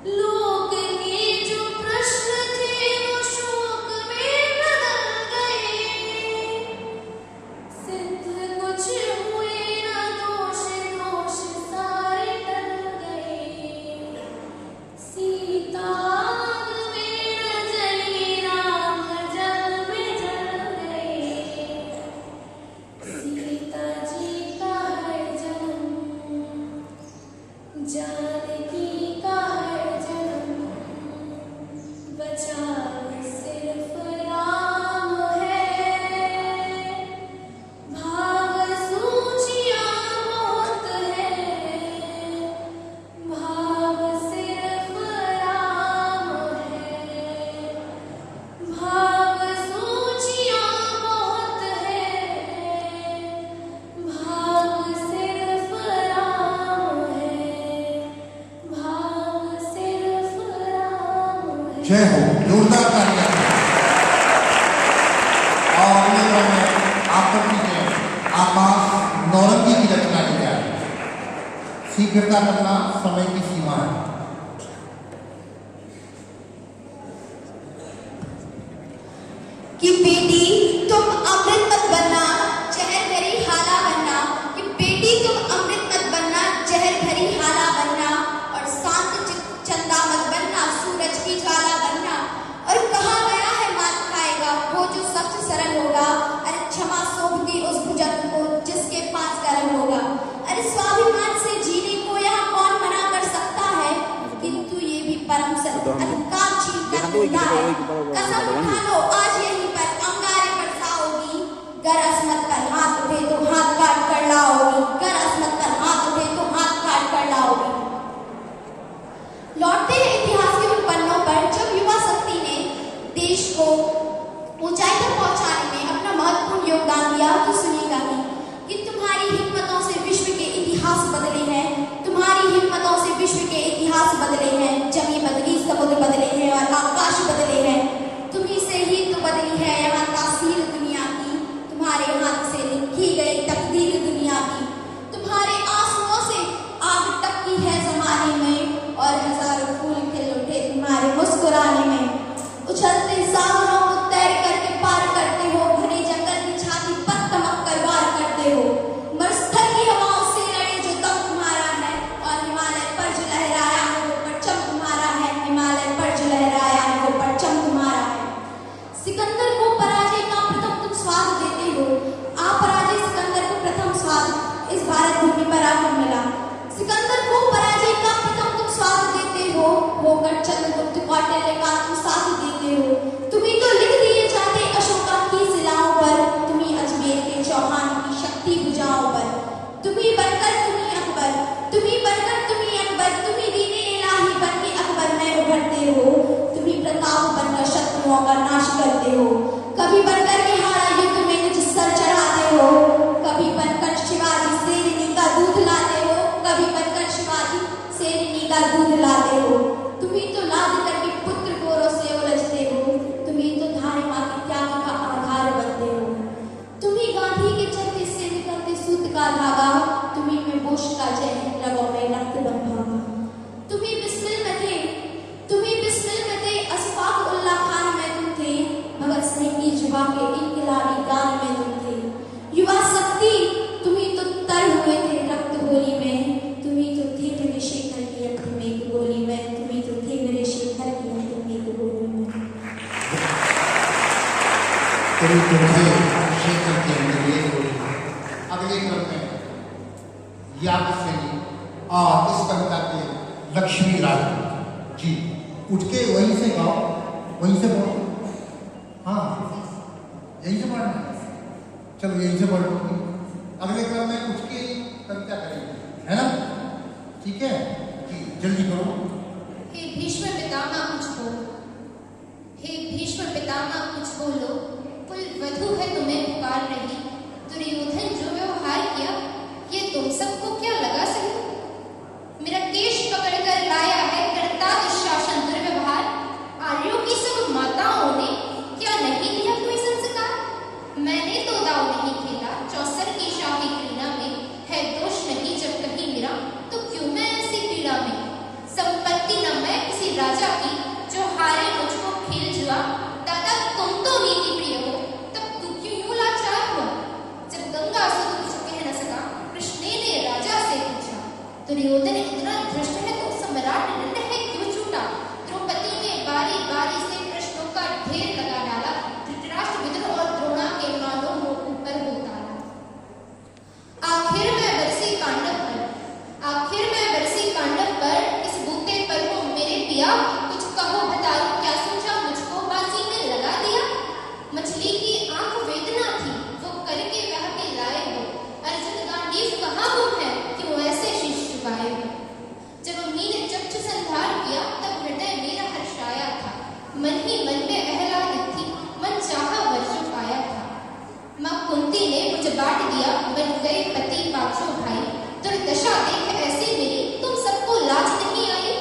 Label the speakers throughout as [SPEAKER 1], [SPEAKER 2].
[SPEAKER 1] लोक के जो प्रश्न थे वो शोक में बदल गए। सिद्ध कुछ हुए न दोष दोष सारे टल गए। सीता आग में न जली राम जल में जल गए। सीता जी का है जन्म जानकी का है जन्म। बचाव सिर्फ राम है। भाव सूचियां बहुत है। भाव सिर्फ राम है। भाव सूचियां बहुत है। भाव सिर्फ राम है। भाव सिर्फ राम है।
[SPEAKER 2] जय हो, जोरदार तालियां। और अगले क्रम में आपको कीजिए आकाश नौरंगी की रचना की जाए। शीघ्रता करना समय की सीमा है।
[SPEAKER 3] कि बेटी तुम अमृत मत बनना, जहर भरी हाला बनना। कि बेटी तुम अमृत मत बनना, जहर भरी हाला बनना। और शांत चंदा मत बनना, सूरज की ज्वाला बनना। और कहा गया है मात खाएगा वो जो सबसे सरल होगा। अरे क्षमा शोभती उस भुजंग को जिसके पास कर्म होगा। अरे स्वाभिमान से जीने को यहाँ कौन मना कर सकता है। किंतु ये भी परम सत्य अधिकार छीनकर मिलता है। कसम उठा लो आज यहीं पर अंगारे बरसाओगी। गर असमत पर हाथ उठे तो हाथ काट कर लाओगी। गर असमत पर हाथ उठे तो हाथ काट कर लाओगी। लौटते हैं इतिहास के उन पन्नों पर जब युवा शक्ति ने देश को ऊंचाई तक पहुंचाने में अपना महत्वपूर्ण योगदान दिया। तो सुनिएगा कि तुम्हारी हिम्मतों से विश्व के इतिहास बदले हैं। तुम्हारी हिम्मतों से विश्व के इतिहास बदले हैं। जमीन बदली, समुद्र बदले हैं और आकाश बदले हैं। तुम्ही से ही तो बदली है यहाँ तासीर दुनिया की। तुम्हारे हाथ से लिखी गई तकदीर दुनिया की। तुम्हारे आंसुओं से आग टपकी है जमाने में। और हजारों फूल खिल उठे तुम्हारे मुस्कुराने में। उछलते सागरों को तैर करके पार करते हो। घने जंगल की छाती पर तमक कर वार करते हो। मरुस्थल की हवाओं से लड़े जो दम तुम्हारा है। और हिमालय पर जो लहराया है वो परचम तुम्हारा है। हिमालय पर जो लहराया है वो परचम तुम्हारा है। सिकंदर को पराजय का प्रथम तुम स्वाद देते हो। अपराजय सिकंदर को प्रथम स्वाद इस भारत भूमि पर आकर मिला। सिकंदर को पराजय का प्रथम तुम स्वाद देते हो। होकर चंद्रगुप्त कौटिल्य का तुम साथ देते हो। तुम्ही तो लिख दिए जाते अशोका की शिलाओं पर। तुम्ही अजमेर के चौहान की शक्ति भुजाओं पर। तुम्ही बनकर तुम्ही अकबर। तुम्ही बनकर तुम्ही अकबर। तुम्ही दीने इलाही बनके अकबर में उभरते हो। तुम्ही प्रताप बनकर शत्रुओं का नाश करते हो। कभी बनकर के हारा युद्ध में निज सर चढ़ाते हो। कभी बनकर शिवाजी शेरनी का दूध लाते हो। कभी बनकर शिवाजी शेरनी का दूध लाते हो। तुम्ही तो लाद करके पुत्र गोरों से उलझते हो। तुम्ही तो धारे माँ के त्याग का आधार बनते हो। तुम्ही गांधी के चरखे से निकलते सूत का धागा। तुम्ही में बोश का जय हिंद रगों में रक्त बन भागा। तुम्ही बिस्मिल में थे। तुम्ही बिस्मिल में थे। अशफाक उल्लाह खान में तुम थे। भगत सिंह की जुबा के इनकलाबी गान में तुम थे। युवा शक्ति तुम्ही तो तर हुए थे रक्त होली में। तुम्ही तो थे मेरे शेखर की अंतिम एक गोली में। तुम्ही तो थे मेरे शेखर की अंतिम एक गोली में।
[SPEAKER 2] तुम तुमसे शेखर की अंतिम एक गोली में। अगले क्रम में याद सैनी और इस कविता के लक्ष्मी राजपूत जी उठ के वहीं से गाओ, वहीं से बोलो। हाँ यहीं से पढ़ना। चलो यहीं से पढ़ो। अगले क्रम में उठ के कविता करेंगे, है ना? ठीक है जी, जल्दी करो।
[SPEAKER 1] हे भीष्म पितामह कुछ बोलो। हे भीष्म पितामह कुछ बोलो। कुल वधू है तुम्हें पुकार रही। दुर्योधन जो व्यवहार किया ये तुम सबको क्या लगा सही। मेरा केश पकड़कर लाया है करता दुशासन दुर्व्यवहार। आर्यों की सब माताओं ने क्या नहीं दिया कोई संस्कार। मैंने तो दाव नहीं खेला चौसर की शाही क्रीड़ा में। है दोष नहीं जब कहीं मेरा तो क्यों मैं ऐसी पीड़ा में। संपत्ति न मैं भैया कुछ कहो बताओ, क्या सोचा मुझको बाजी में लगा दिया? मछली की आंख वेदना थी, वो करके वह भी लाए हो। अर्जुन गांडीव कहाँ गुम है, क्यों ऐसे शीश झुकाए हो? जब अम्मी ने चक्षु संधार किया तब हृदय मेरा हर्षाया था। मन ही मन में आह्लादित थी, मन चाहा वर जो पाया था। माँ कुंती ने मुझे बांट दिया, बन गए पति पांचों भाई। दुर्दशा देख ऐसी मेरी, तुम सबको लाज नहीं आई?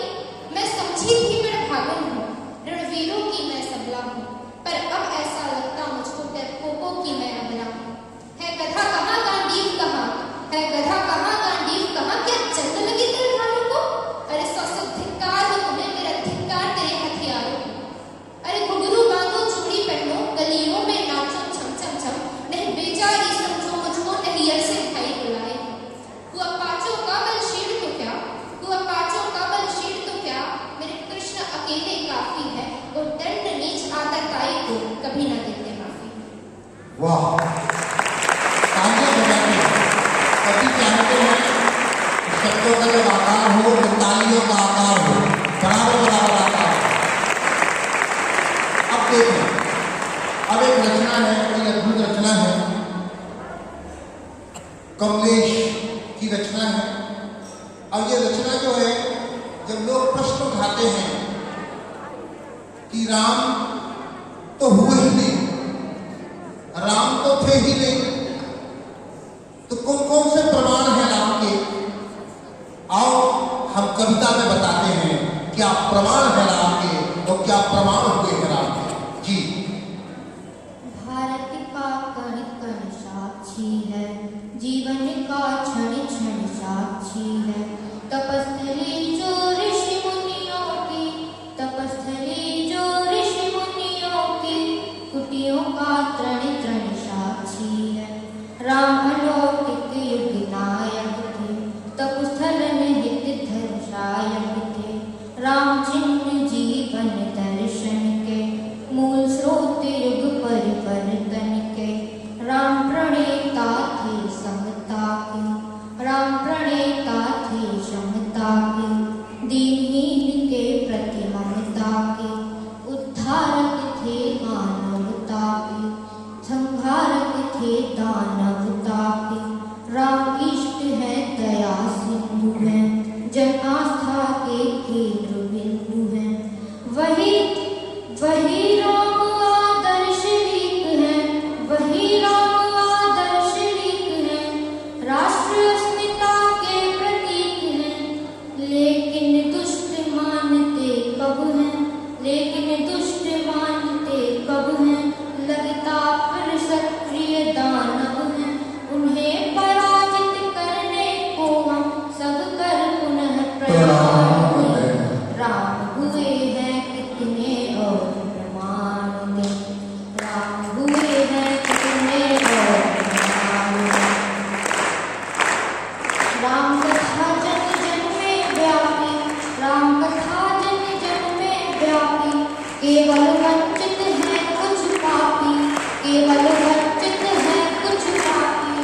[SPEAKER 1] मैं समझी थी मैं भागन हूँ, रणवीरों की मैं सबला हूँ, पर अब ऐसा लगता मुझको डरपोकों की मैं अबला हूँ। है गधा कहाँ गांडीव कहाँ, है गधा कहाँ गांडीव कहाँ, क्या चंद लगी तेरे भालों को? अरे सौ धिक्कार हो तुम्हें, मेरा धिक्कार तेरे हथियारों को। अरे घुंघरू बांधो चूड़ी पहनो, गलियों में नाचो छम छम छम, नहीं बेचारी समझो मुझको, नैहर से भाई बुलाए। हुआ पांचों का बल शीर तो क्या, हुआ पांचों का बल शीर तो क्या, मेरे कृष्ण अकेले काफी है, और दंड नीच आतताई को कभी न देते माफी।
[SPEAKER 2] वाह, तालियां बजाते हैं। कभी चाहते हैं कि शब्दों का जब आकार हो तो तालियों का आकार हो, बराबर बराबर आकार हो। अब देखें, अब एक रचना है, बड़ी अद्भुत रचना है, कमलेश की रचना है। और ये रचना जो है, जब लोग प्रश्न उठाते हैं कि राम तो हुए ही नहीं, राम तो थे ही नहीं, तो कौन कौन से प्रमाण हैं राम के? आओ हम कविता में बताते हैं क्या प्रमाण है राम के और क्या प्रमाण हुए हैं राम के। जी,
[SPEAKER 3] भारत का कण कण साक्षी है, जीवन का क्षण क्षण साक्षी है। तपस्थली जो ऋषि मुनियों की, तपस्थली जो ऋषि मुनियों की, कुटियों का तृण तृण साक्षी है। राम अलौकिक युग नायक थे, तपस्थलन हित धर्मशायक थे। राम चिन्ह जीवन दर्शन के, मूल स्रोत युग परिवर्तन के। राम प्रणेता थे समता की, राम प्रणेता थे समता की। दीनहीन के प्रति ममता की, उद्धारक थे मानवता की। संहारक थे दानवता की। राम इष्ट है दया सिंधु है, जन आस्था के केंद्र बिंदु है। वही राम आदर्श लीक है, वही राम आदर्श लीक है। राष्ट्र अस्मिता के प्रतीक है, लेकिन दुष्ट मानते कब हैं, लेकिन दुष्ट मानते कब हैं। लगता फिर सक्रिय दानव हैं, उन्हें पराजित करने को हम सब कर पुनः प्रयाण दें। राम हुए हैं कितने और प्रमाण दें, राम हुए हैं कितने और प्रमाण दें। राम कथा जन जन में व्यापी, राम कथा जन जन में व्यापी। केवल वंचित है कुछ पापी, केवल वंचित है कुछ पापी।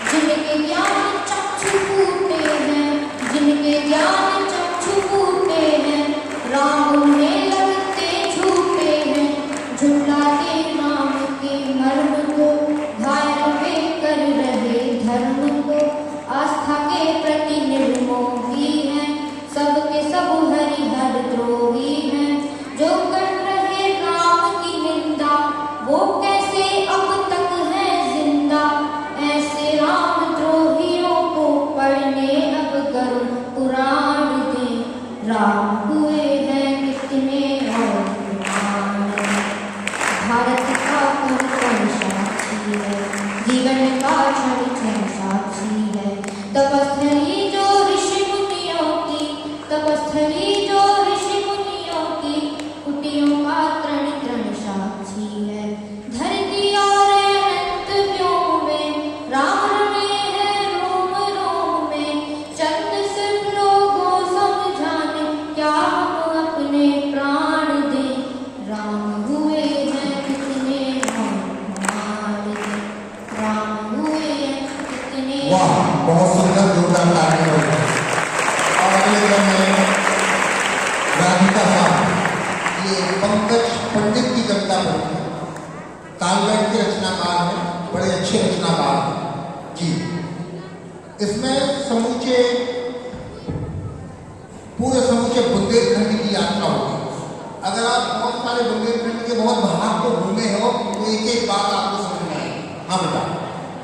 [SPEAKER 3] जिनके ज्ञान चक्षु फूटे हैं, जिनके ज्ञान चक्षु फूटे हैं। राम उन्हें लगते झूठे हैं, झुठलाते राम के मर्म को। घायल वे कर रहे धर्म को, आस्था के प्रति निर्मोही हैं। सबके सब हरिहर द्रोही हैं, जो कर रहे राम की निंदा, वो कैसे अब तक है जिंदा। ऐसे राम द्रोहियों को पढ़ने अब गरुड़ पुराण दें। राम हुए हैं कितने और प्रमाण दें। भारत का कण कण साक्षी है, जीवन का क्षण क्षण साक्षी है। तपस्थली जो ऋषि मुनियों की, तपस्थली जो ऋषि मुनियों की। कुटियों का तृण तृण साक्षी है। धरती और अनंत व्योम में, राम रमे हैं रोम रोम में। चंद सिर्फ लोगों समझाने, क्या हम अपने प्राण दें। राम हुए हैं कितने और प्रमाण दें, राम हुए हैं कितने।
[SPEAKER 2] वाह, बहुत सुंदर जोरदार तालियां हो। और अगले क्रम में सोचे बुंदेलखंड की यात्रा होगी। अगर आप बहुत सारे बुंदेलखंड के बहुत भाग को घूमे हो तो एक एक बात आपको समझ में आएगी। हाँ बेटा।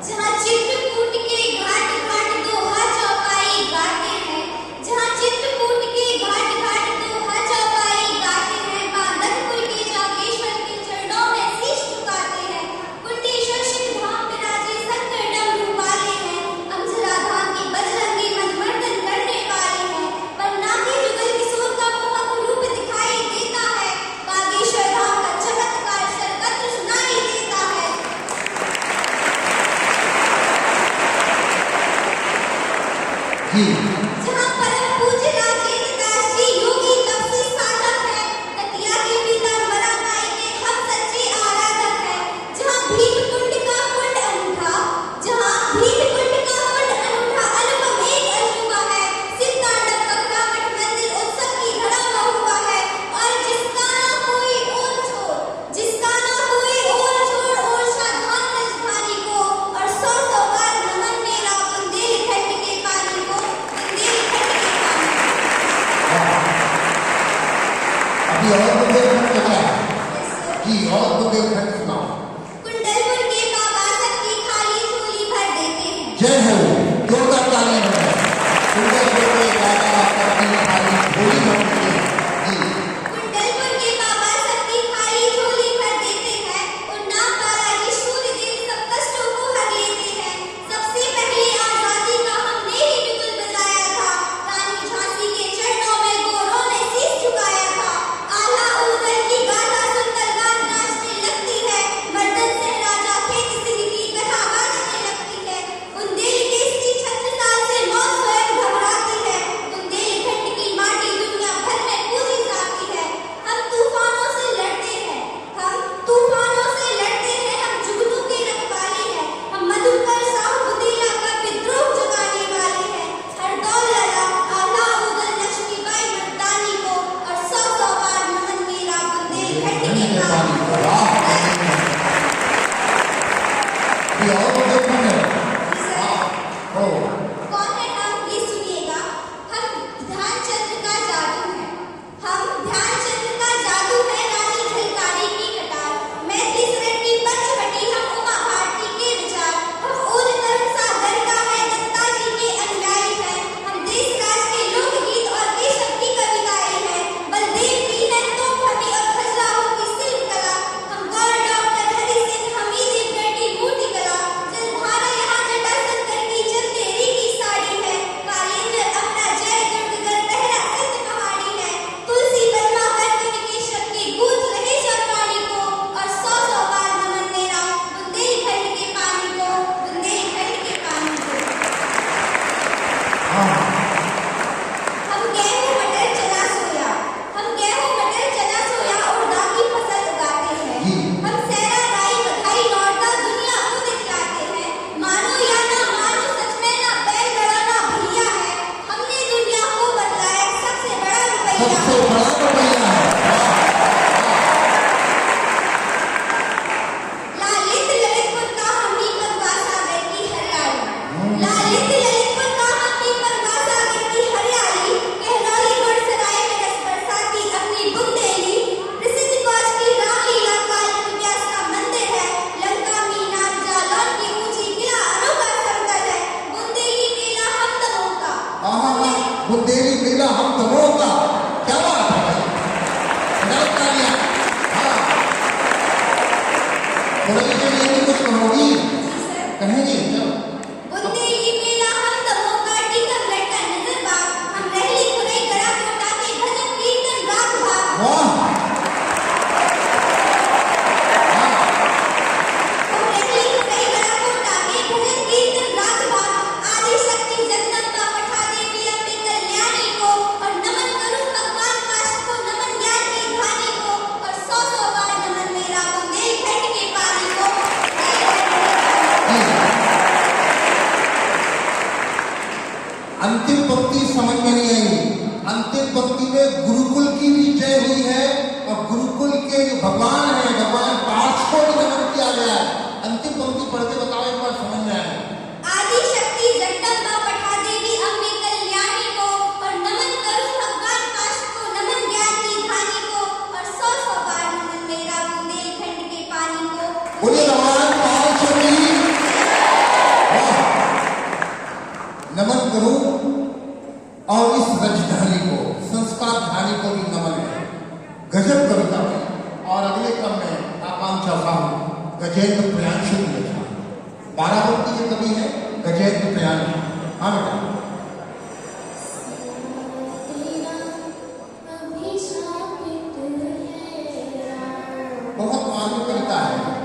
[SPEAKER 3] जहाँ चित्रकूट के घाट घाट दोहा चौपाई गाते हैं, जहाँ चित्रकूट के घाट घाट दोहा चौपाई गाते हैं, बांदरपुर के जागेश्वर के चरणों में शीश झुकाते हैं, कुंडेश्वर शिव धाम विराजे शंकर डमरू वाले हैं, अमजरा धाम के बजरंगी मधमर्दन करने वाले हैं, पन्ना के जुगल किशोर का मोहक रूप दिखाई देता है, बागेश्वर धाम का चमत्कार सर्वत्र सुनाई देता है।
[SPEAKER 2] जी।
[SPEAKER 3] जहाँ परम पूज्य राजेंद्र दास जी योगी तपस्वी साधक है, दतिया के पीताम्बरा माई के हम सच्चे आराधक हैं, जहाँ भीमकुंड का कुंड अनूठा, जहाँ भीमकुंड का कुंड अनूठा अनुपम एक अजूबा है, सिद्धांत कपड़ा मठ मंदिर उत्सव की धरा हुआ है, और जिसका ना कोई ओर छोड़, जिसका ना कोई ओर छोड़ और साधारण राजधानी को, और सौ सौ बार नमन मेरा बुंदेलखंड के पानी को, बुंदेलखंड के पानी।
[SPEAKER 2] अभी और बुंदेलखंड बचा है। जी, और बुंदेलखंड सुनाओ।
[SPEAKER 3] कुंडलपुर के बाबा सबकी खाली झोली भर देते हैं।
[SPEAKER 2] जय हो, जोरदार तालियां बजाएं। कुंडलपुर के बाबा सबकी खाली झोली भर देते हैं। जी।
[SPEAKER 3] कुंडलपुर के बाबा सबकी खाली झोली भर देते हैं, और नाम बालाजी सूर्यदेव सब कष्टों को हर लेते हैं। सबसे पहले आजादी का हमने ही बिगुल बजाया था, रानी झांसी के चरणों में गोरों ने शीश झुकाया था। आला उदल की गाथा सुनकर गात नाचने लगती है, मर्दन से राजा खेत सिंह की कथा बाजने लगती है। बुंदेल केसरी छत्रसाल से मौत स्वयं घबराती है, बुंदेलखंड की माटी दुनिया भर में पूजी जाती है। हम तूफानों से लड़ते हैं, हम तूफानों से लड़ते हैं, हम जुगनू के रखवाले हैं, हम मधुकर साहु बुंदेला का विद्रोह जगाने वाले हैं। हरदौल लला आला उदल लक्ष्मीबाई मर्दानी को, और सौ सौ बार नमन मेरा बुंदेलखंड के पानी को।
[SPEAKER 2] वाह। अभी और बुंदेलखंड है। हाँ, हो।
[SPEAKER 3] कौन है हम ये सुनिएगा, हम ध्यानचंद्र का जादू है, हम ध्यानचंद्र का जादू है, रानी झलकारी की कटार, मैथिली शरण की पंचवटी, हम उमा भारती के विचार, हम ओज तरुण सागर का है, दत्ता जी के अनुयायी हैं, हम देश राज के लोकगीत और देशभ की कविताएं हैं, बलदेव की है तोपहनी और खजुराहो की शिल्पकला, हम गौर डॉक्टर हरि सिंह हमीद इब्राहिम की मूर्ति कला, जलधारा यहाँ जटाशंकर की चंदेरी की साड़ी है, कालेंद्र अपना जय दुर्गगर पहरा सिद्ध पहाड़ी है, तुलसी बलमा कर्कनिकेशर की गूंज रहे चरवाणी को, और सौ सौ बार नमन मेरा बुंदेलखंड के पानी को, बुंदेलखंड के पानी को।
[SPEAKER 2] हाँ।
[SPEAKER 3] हम गेहूं मटर चना सोया, हम गेहूं मटर चना सोया और दागी फसल उगाते हैं,
[SPEAKER 2] जी।
[SPEAKER 3] हम सहरा राई बधाई लौटा दुनिया को दिखलाते हैं, मानो या ना मानो सच में ना बैल बड़ा ना भैया है, हमने दुनिया को बदलाया सबसे बड़ा रुपया
[SPEAKER 2] सबसे
[SPEAKER 3] है।
[SPEAKER 2] बड़ा रुपया है।
[SPEAKER 3] लालित ललितपुर का हमनी गंगा सागर की हरियाली, लालित ललितपुर का हमनी गंगा सागर की हरियाली, कहरौली गुड़सराय में रस बरसाती अपनी बुंदेली, प्रसिद्ध कौच की रामलीला कालिक व्यास का मंदिर है, लंका मीनार जालौन की ऊंची किला अनोखा समतल है, बुंदेली मेला हम दमों का।
[SPEAKER 2] आहा, बुंदेली मेला हम दमों का। क्या बात है भाई। बजाओ तालियां। हाँ। बुंदेली के लिए भी कुछ कहोगी? कहेंगे चलो।
[SPEAKER 3] बुंदेली मेला हम दमों का, टीकमगढ़ का नजरबाग, हम रहली खुरई गड़ा कोटा के भजन कीर्तन राग भाग।
[SPEAKER 2] वाह। हाँ।
[SPEAKER 3] हम रहली खुरई गड़ा कोटा के भजन कीर्तन राग भाग, आदि शक्ति जगदम्बा पठा देवी अम्बे कल्याणी को, और नमन करूं भगवान काश को, नमन ज्ञान की धानी को, और सौ सौ बार नमन मेरा बुंदेलखंड के पानी को, बुंदेलखंड के पानी को।
[SPEAKER 2] अंतिम पंक्ति समझ में नहीं आई। अंतिम पंक्ति में गुरुकुल की भी जय हुई है, और गुरुकुल के जो भगवान है, भगवान पार्थ को भी नमन किया गया है। अंतिम पंक्ति पढ़ के बताओ एक बार, समझ में आए।
[SPEAKER 3] आदि शक्ति जगदम्बा पठा देवी अम्बे कल्याणी को, और नमन करूं भगवान काश
[SPEAKER 2] रानी को भी नमन है, गजब कविता में। और अगले क्रम में आकांक्षा साहू गजेंद्र प्रियांशु की रचना, बाराबंकी के कवि है गजेंद्र प्रियांशु। हाँ बेटा, बहुत मालूम कविता है।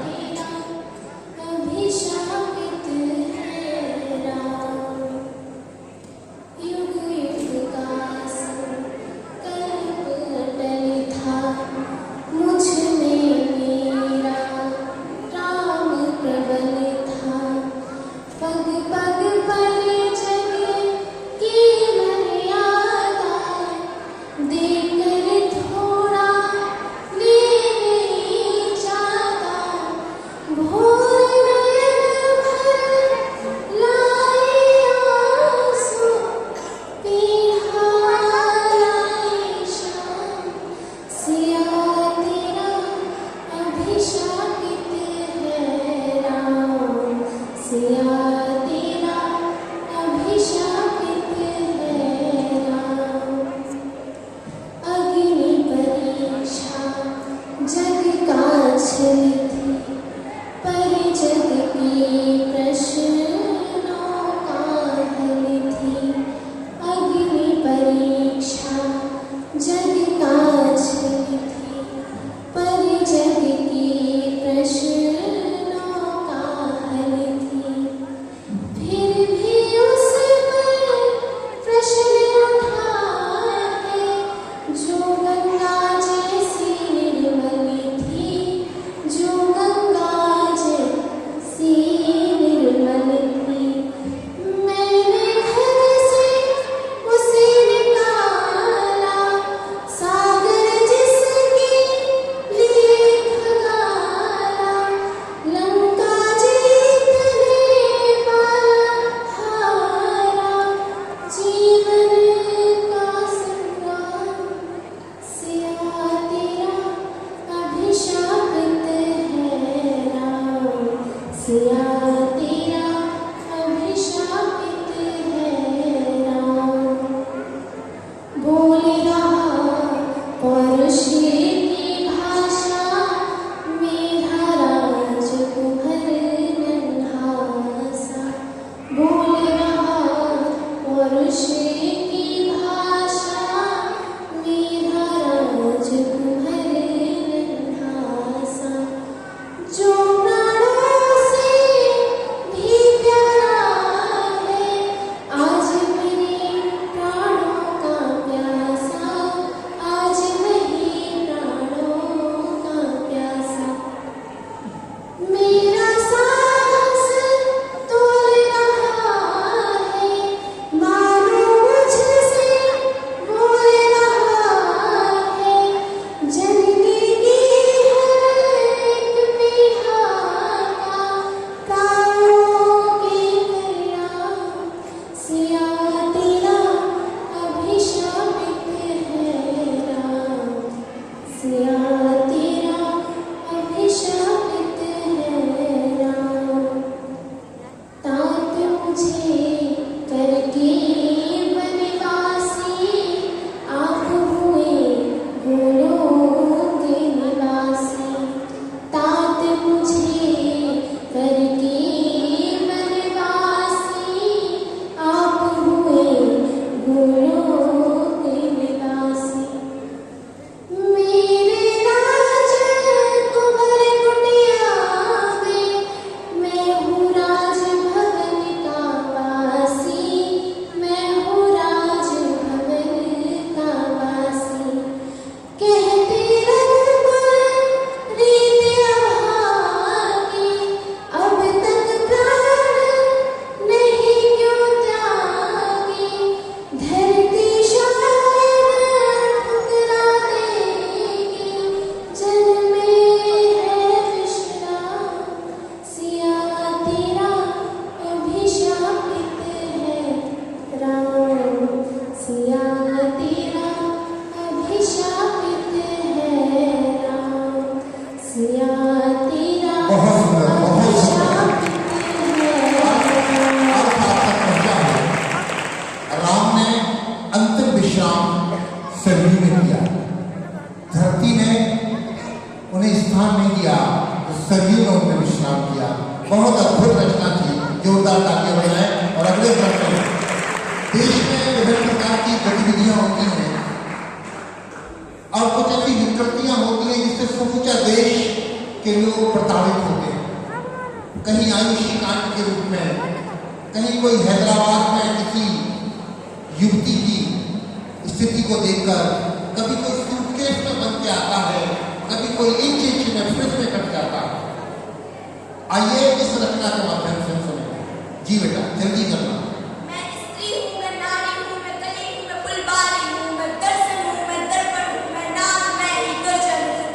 [SPEAKER 2] धरती ने उन्हें स्थान नहीं दिया तो सरयू ने उन्हें विश्राम किया। बहुत अद्भुत रचना थी, जोरदार तालियां बजाएं। और अगले क्रम में देश में विभिन्न प्रकार की गतिविधियां होती हैं और कुछ ऐसी विकृतियां होती हैं जिससे समूचा देश के लोग प्रताड़ित होते हैं। कहीं आयुषी कांड के रूप में, कहीं कोई हैदराबाद में किसी युवती की स्थिति को देखकर, कभी कोई सूटकेस में बन के आता है, कभी कोई इंच में फ्रिज में कट जाता है। आइए इस रचना के माध्यम से सुने। जी बेटा जल्दी करना।
[SPEAKER 3] मैं स्त्री हूँ, मैं नारी हूँ, मैं कली हूँ, मैं फुलबारी हूँ, मैं दर्शन हूँ, मैं दर्पण हूँ, मैं नाद, मैं ही गर्जन हूँ,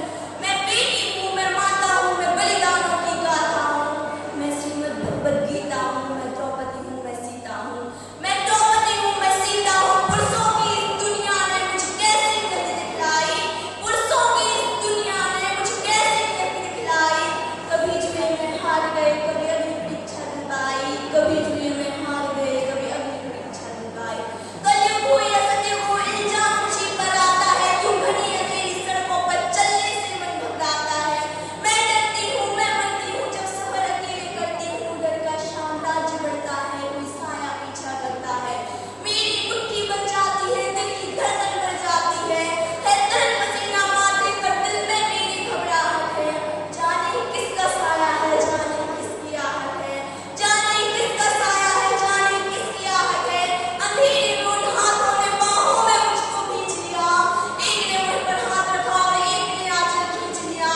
[SPEAKER 3] मैं बेटी हूँ, मैं माता हूँ, मैं बलिदानों की गाथा हूँ, मैं श्रीमद् भगवद गीता हूँ, मैं द्रौपदी हूँ, मैं सीता हूँ, मैं द्रौपदी हूँ, मैं सीता हूँ। पुरुषों की इस दुनिया ने मुझे कैसी गति दिखलाई, पुरुषों की इस दुनिया ने मुझे कैसी गति दिखलाई। कभी जुए में हार गए, कभी अग्नि परीक्षा दिलवाई, कभी जुए में हार गए, कभी अग्नि परीक्षा दिलवाई। कलयुग हो या सतयुग हो, इल्जाम मुझी पर आता है, क्यों घनी अंधेरी सड़कों पर चलने से मन घबराता है। मैं डरती हूँ, मैं मरती हूँ, जब सफर अकेले करती हूँ, डर का साम्राज्य बढ़ता है, कोई साया पीछा करता है, मेरी मुट्ठी बन जाती है, दिल की धड़कन बढ़ जाती है तन पसीना माथे पर, दिल में मेरी घबराहट है। जाने किसका साया है, जाने किसकी आहट है, जाने किसका साया है, जाने किसकी आहट है। अंधेरे में उन हाथों ने बाहों में मुझको खींच लिया, एक ने मुझ पर हाथ रखा और एक ने आंचल खींच लिया।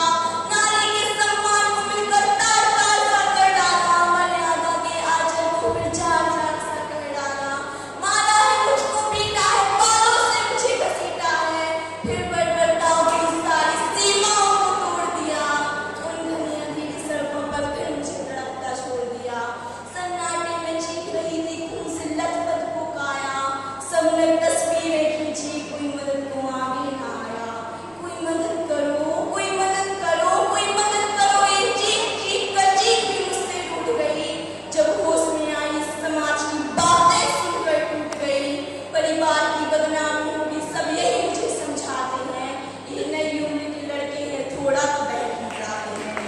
[SPEAKER 3] नारी के सम्मान को मिलकर तार तार सा कर डाला, मर्यादा के आंचल को फिर जार जार सा कर डाला। मारा है मुझको, पीटा है, बालों से मुझे घसीटा है, फिर बर्बरताओं की सारी सीमाओं को तोड़ दिया। उन घनी अंधेरी सड़कों पर फिर मुझे तड़पता छोड़ दिया। सन्नाटे में चीख रही थी, खून से लथपथ को काया, सबने तस्वीरें खींची, कोई मदद को आगे ना आया। कोई मदद करो, कोई मदद करो, कोई मदद करो, ये चीख चीख कर चीख भी मुझसे रूठ गई। जब होश में आई, समाज की बातें सुनकर टूट गई। परिवार की बदनामी होगी, सब यही मुझे समझाते हैं, ये नई उम्र के लड़के हैं, थोड़ा तो बहक जाते हैं।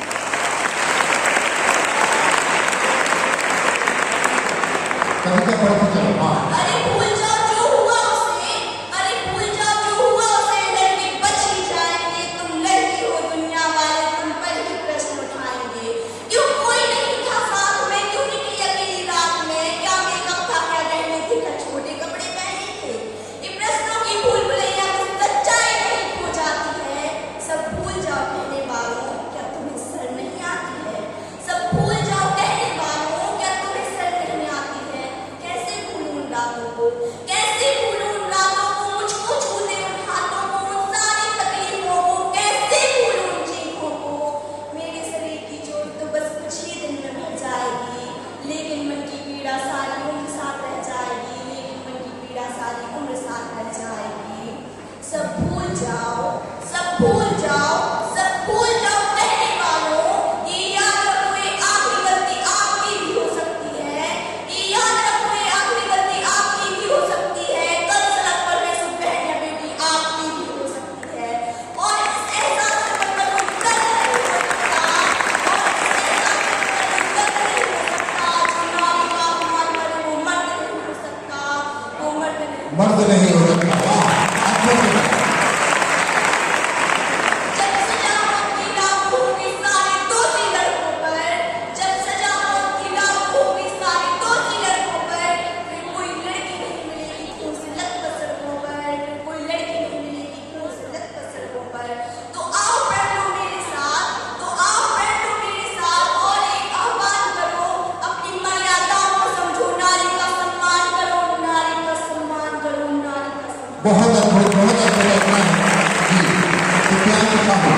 [SPEAKER 2] कविता पढ़ते चलो। हाँ
[SPEAKER 3] अरे भूल जाओ जो हुआ उसे, अरे भूल जाओ जो हुआ उसे, लड़के बच ही जाएंगे। तुम लड़की हो, दुनिया वाले तुम पर ही प्रश्न उठाएंगे। क्यों कोई नहीं था साथ में, क्यों निकली अकेली रात में, क्या मेकअप था, क्या गहने थे, क्या छोटे कपड़े पहने थे। इन प्रश्नों की भूल भुलैया में सच्चाई नहीं खो जाती है। सब भूल जाओ कहने वालों, क्या तुम्हें शर्म नहीं आती है। सब भूल जाओ कहने वालों, क्या तुम्हें शर्म नहीं आती है। कैसे भूलूं उन रातों को, कैसे भूलूं उन रातों को, मुझको छूते उन हाथों को, उन सारी तकलीफों को, कैसे भूलूं उन चीखों को। मेरे शरीर की चोट तो बस कुछ ही दिन में भर जाएगी, लेकिन मन की पीड़ा सारी उम्र साथ रह जाएगी, लेकिन मन की पीड़ा सारी उम्र साथ रह जाएगी। सब भूल जाओ, सब भूल जाओ, सब भूल जाओ कहने वालों, ये याद रखो ये आखिरी गलती आपकी भी हो सकती है। ये याद रखो ये आखिरी गलती आपकी भी हो सकती है। कल सड़क पर मैं सुबह बहन या बेटी आपकी भी हो सकती है। और इस एहसास से बढ़कर कोई दर्द नहीं हो सकता, और इस एहसास से बढ़कर कोई दर्द नहीं हो सकता। जो नारी का अपमान करे वो मर्द नहीं हो सकता, वो मर्द नहीं।
[SPEAKER 2] मर्द नहीं हो सकता। वाह अद्भुत बेटा।
[SPEAKER 3] जब सजा मौत की लागू होगी सारे दोषी लड़कों पर, जब सजा मौत की लागू होगी सारे दोषी लड़कों पर, फिर कोई लड़की नहीं मिलेगी खून से लथपथ सड़कों पर, फिर कोई लड़की नहीं मिलेगी खून से लथपथ सड़कों पर। तो आओ पढ़ लो मेरे साथ, तो आओ पढ़ लो मेरे साथ, और एक आह्वान करो, अपनी मर्यादाओं को समझो, नारी का सम्मान करो, नारी का सम्मान करो, नारी का सम्मान।
[SPEAKER 2] बहुत अद्भुत रचना है जी। दिव्यांश साहू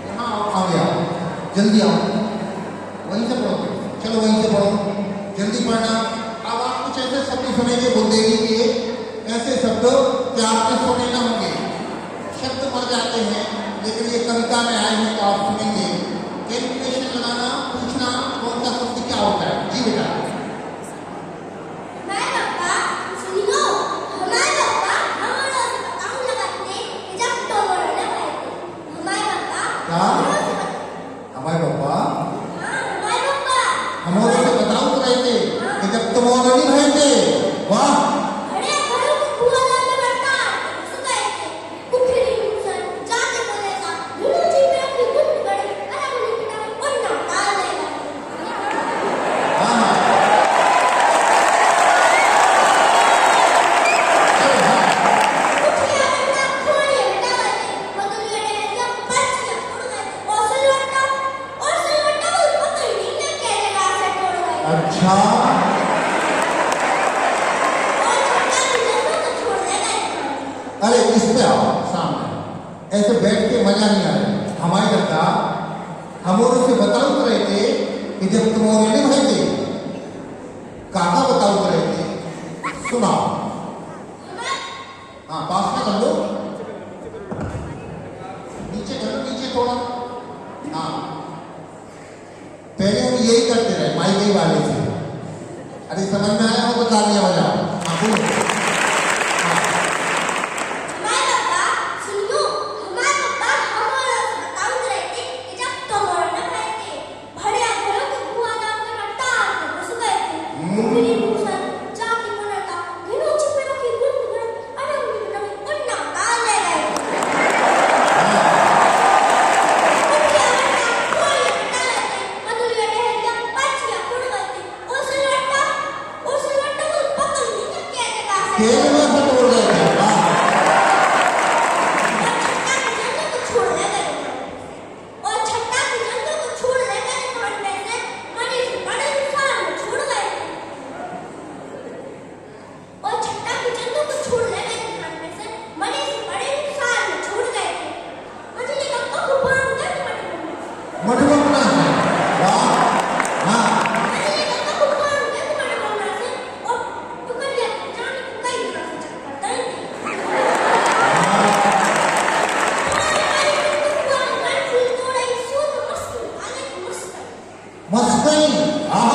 [SPEAKER 2] यहाँ आओ यार, जल्दी आओ, वहीं से पढ़ो, चलो वहीं से पढ़ो, जल्दी पढ़ना। अब आप कुछ ऐसे शब्द सुनेंगे बुंदेली के, ऐसे शब्द कि आपने सुने ना होंगे। शब्द मर जाते हैं, लेकिन ये कविता में आए हैं तो आप सुनेंगे। कैलकुलेशन लगाना, पूछना कौन सा शब्द क्या होता है। जी बेटा
[SPEAKER 3] मैं लगता सुनिए
[SPEAKER 2] अरे इस पे आओ सामने, ऐसे बैठ के मजा नहीं आ रहा। हमारी लगता हम और उसे बताओ रहे थे कि जब तुम और नहीं भाई थे, काका बताओ रहे थे, सुनाओ। हाँ पास में कर लो, नीचे करो, नीचे थोड़ा। हाँ पहले हम यही करते रहे माइक वाले से। अरे समझ में आया हो तो तालियां बजाओ। हाँ बोलो। खेल में से तोड़ गए थे। मटमटना है। वाह हाँ मस्करी। हाँ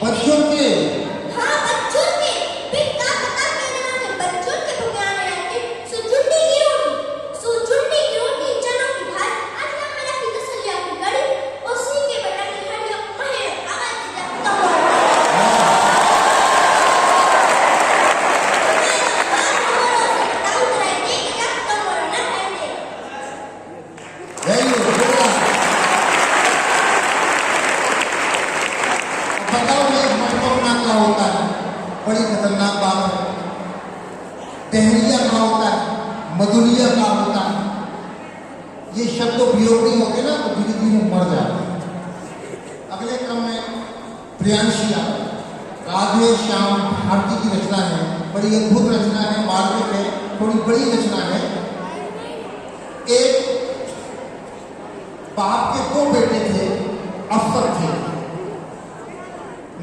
[SPEAKER 2] बच्चों के होता है, बड़ी खतरनाक बात है। टहरिया का होता है, मधुरिया का होता है। ये शब्द उपयोग नहीं होते ना तो धीरे धीरे मर जाते हैं। अगले क्रम में प्रियांशिया राधे श्याम भारती की रचना है, बड़ी अद्भुत रचना है, मार्केट है, थोड़ी बड़ी रचना है। एक बाप के दो बेटे थे, अफसर थे,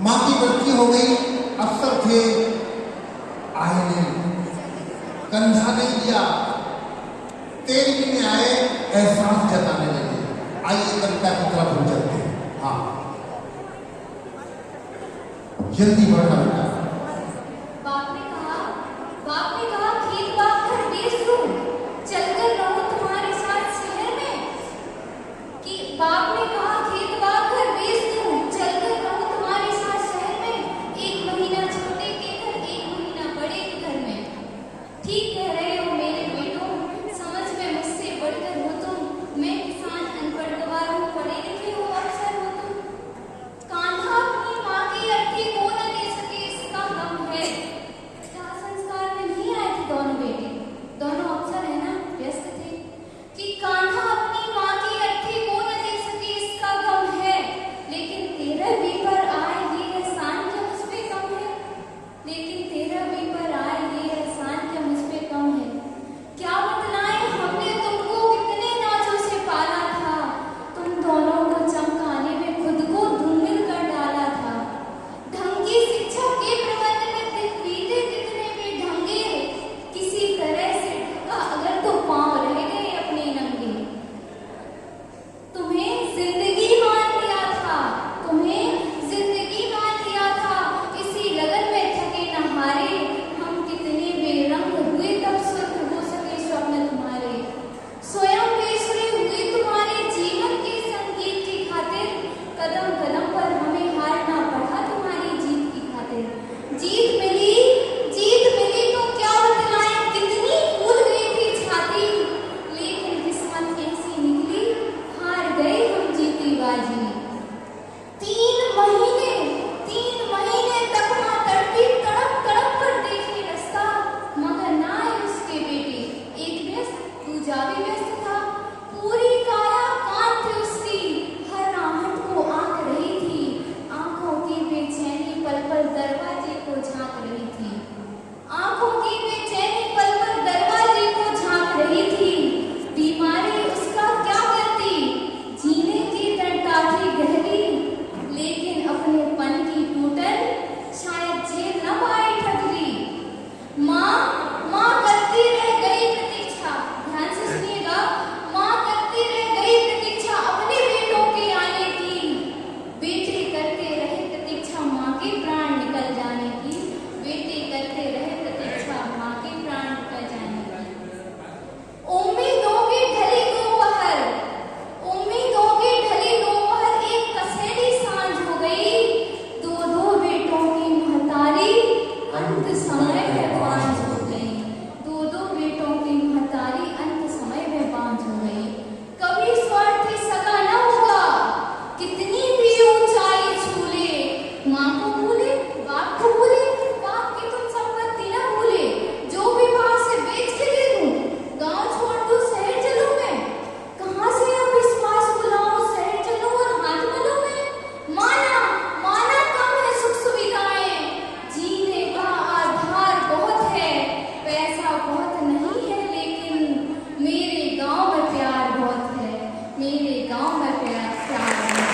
[SPEAKER 2] मां की मृत्यु हो गई, अफसर थे, आए नहीं, कंधा नहीं दिया, तेल पीने आए, एहसास जताने लगे। आइए कविता की तरफ हम चलते हैं। हाँ जल्दी बढ़ना बेटा।
[SPEAKER 1] बाप ने कहा खेत बाग घर बेच दूं, चलकर रहूं तुम्हारे साथ शहर में। कि बाप ने कहा खेत बाग घर बेच दूं, चलकर रहूं तुम्हारे साथ शहर में। 1 महीना छोटे के घर, 1 महीना बड़े के घर में। ठीक कह रहे हो मेरे बेटों, समझ में मुझसे बढ़कर हो तुम। मैं किसान अनपढ़ गवार हूँ, पढ़े लिखे हो अफसर हो तुम। कान्हा अपनी माँ के अर्थे को न दे सके,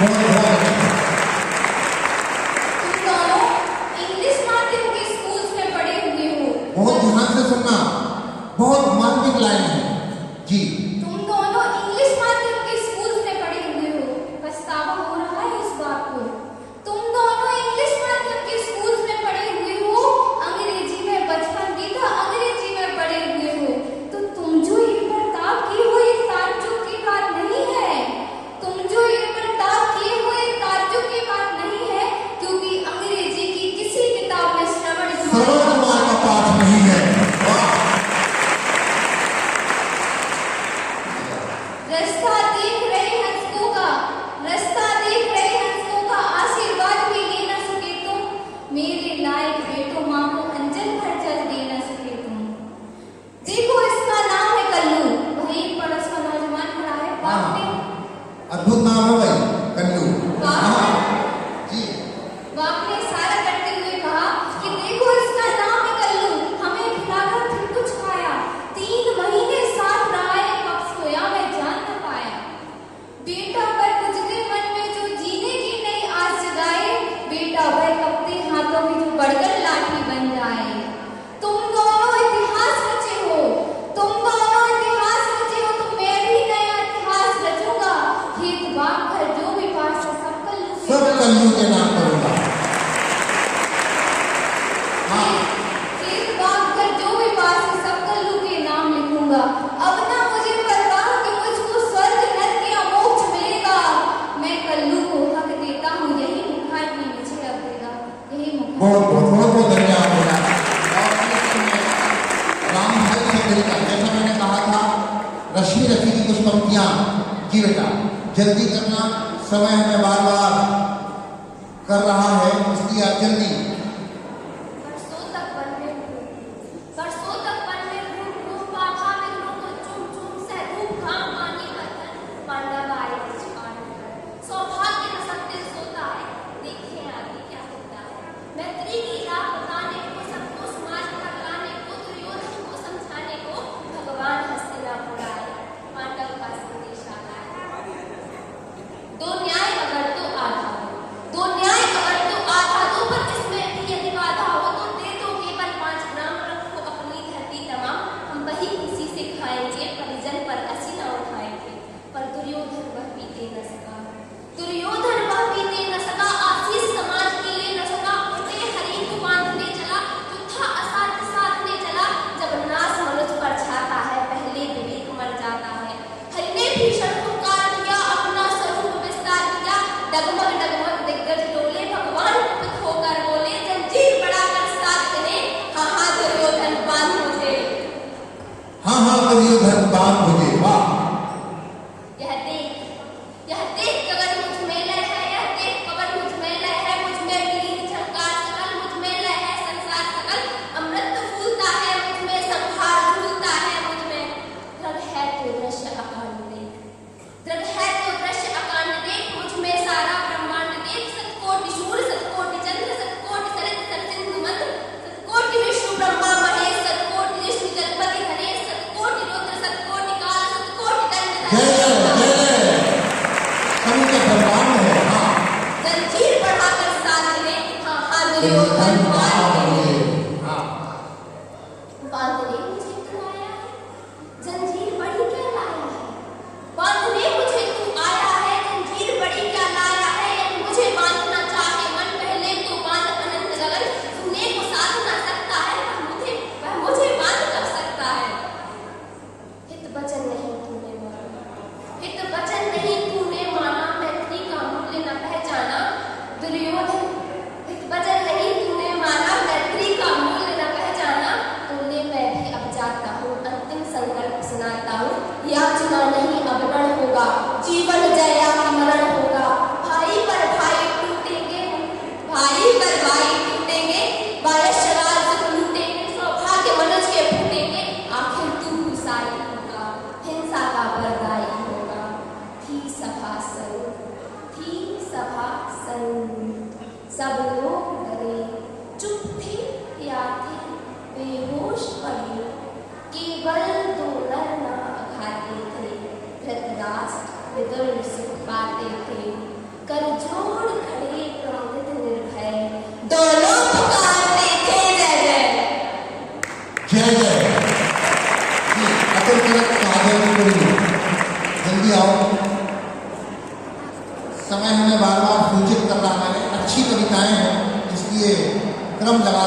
[SPEAKER 2] बहुत
[SPEAKER 3] तुम दोनों इंग्लिश माध्यम के स्कूल्स में पढ़े हुए हो।
[SPEAKER 2] बहुत ध्यान से सुनना, बहुत मार्मिक लाइन है जी।
[SPEAKER 3] तुम दोनों इंग्लिश माध्यम के स्कूल्स में पढ़े हुए हो। पछतावा हो रहा है इस बात को। तुम दोनों इंग्लिश माध्यम के स्कूल्स में पढ़े हुए हो, अंग्रेजी में बचपन बीता अंग्रेजी में पढ़े हुए हो, तो तुम जो ये बर्ताव किए हो ये ताज्जुब की बात नहीं है। तुम जो ये बर्ताव किए हो ये ताज्जुब की बात नहीं है, क्योंकि अंग्रेजी की किसी किताब में श्रवण
[SPEAKER 2] कुमार का पाठ नहीं है।
[SPEAKER 3] रास्ता देख रहे हंसों का, रास्ता देख रहे हंसों का आशीर्वाद भी ले न सके तुम, मेरे लायक बेटो माँ को अंजल भर जल दे न सके तुम। देखो इसका नाम है कल्लू, वही पड़ोस का नौजवान खड़ा है। बाप ने
[SPEAKER 2] अद्भुत नाम है भाई, कल्लू। जी
[SPEAKER 3] बाप ने इशारा करते हुए कहा कि देखो इसका नाम है कल्लू, हमें खिलाकर फिर कुछ खाया, 3 महीने साथ रहा है, कब सोया मैं जान न पाया। बेटा पर गुजरे मन में जो जीने की नई आस जगाए, बेटा वह कपते हाथों में जो बढ़कर लाठी बन जाए। तुम दोनों इतिहास रचे हो, तुम दोनों इतिहास रचे हो, तो मैं भी नया इतिहास रचूंगा। खेत बाग घर जो भी पास है सब
[SPEAKER 2] कल्लू के नाम करूंगा।
[SPEAKER 3] खेत बाग घर जो भी पास है सब कल्लू के नाम लिखूंगा। अब ना मुझे परवाह कि मुझको स्वर्ग नर्क या मोक्ष मिलेगा, मैं कल्लू को हक देता हूँ, यही मुखार भी मुझे अब देगा, यही मुखार।
[SPEAKER 2] बहुत धन्यवाद बेटा। राम भाई से मिलकर, जैसा मैंने कहा था, रश्मि रखी की कुछ पंक्तियां। जी बेटा जल्दी करना, समय हमें बार बार कर रहा है, इसलिए आप जल्दी।
[SPEAKER 3] बरसों तक वन में घूम, बरसों तक वन में घूम घूम पाखा में घूम चुम चुम से रूप घाम पानी का तन पांडव आए छान कर। सौभाग्य न सकते सोता है, देखें आगे क्या होता है। मैत्री की राह बताने को, सबको समाज भगलाने को, दुर्योधन को समझाने को भगवान हस्तिनापुर आए, पांडव का संदेश आया। दो न्याय अगर तो आधा हो, दो न्याय अगर तो आधा दो, पर जिसमें भी यदि बाधा हो तो दे दो केवल 5 ग्राम, रखो अपनी धरती तमाम, हम वही किसी से खाएंगे, परिजन पर असी न उठाएंगे। पर दुर्योधन वह पीते न सका, दुर्योधन वह पीते न सका, आशीष समाज के लिए न सका, उल्टे हरि को बांधने चला, युद्धा असाध्य साधने चला। जब नाश मनुष्य पर छाता है, पहले विवेक मर जाता है। हरि ने भीषण पुकार दिया, अपना स्वरूप विस्तार किया, डगमग डगमग दिग्गज डोले, भगवान कुपित होकर बोले, जंजीर बढ़ाकर साथ चले, हाँ हाँ दुर्योधन बांध मुझे,
[SPEAKER 2] हाँ दुर्योधन बांध मुझे। वाह,
[SPEAKER 3] यह देख गगन मुझ में लय है, यह देख पवन मुझ में लय है, मुझ में वीर झंकार सकल, मुझ में लय है संसार सकल, अमृत फूलता है मुझ में, संहार झूलता है मुझ में। दृढ़ है तो दृश्य अकांड देख, दृढ़ है तो दृश्य अकांड देख, मुझ में सारा ब्रह्मांड देख। सतकोटि सूर्य सतकोटि चंद्र सतकोटि सरित सरसिंधु मंत्र, सतकोटि विष्णु ब्रह्मा महेश, सतकोटि विष्णु जगपति गणेश, सतकोटि रुद्र सतकोटि काल, सतकोटि
[SPEAKER 2] समूह भगवान है। हाँ
[SPEAKER 3] जंजीर बढ़ाकर साथ चले, हाँ दुर्योधन बांध मुझे, बांधने मुझे तू आया है, जंजीर बड़ी क्या लाया है, बांधने मुझे तू आया है, जंजीर बड़ी क्या लाया है। यदि मुझे बांधना चाहे मन, पहले तो बांध अनंत गगन, सुनने को साध ना सकता है, वह मुझे बांध कर सकता है। हित वचन नहीं तूने माना, हित वचन नहीं तूने माना, मैत्री का मूल्य न पहचाना। दुर्योधन हित वचन नहीं तूने माना,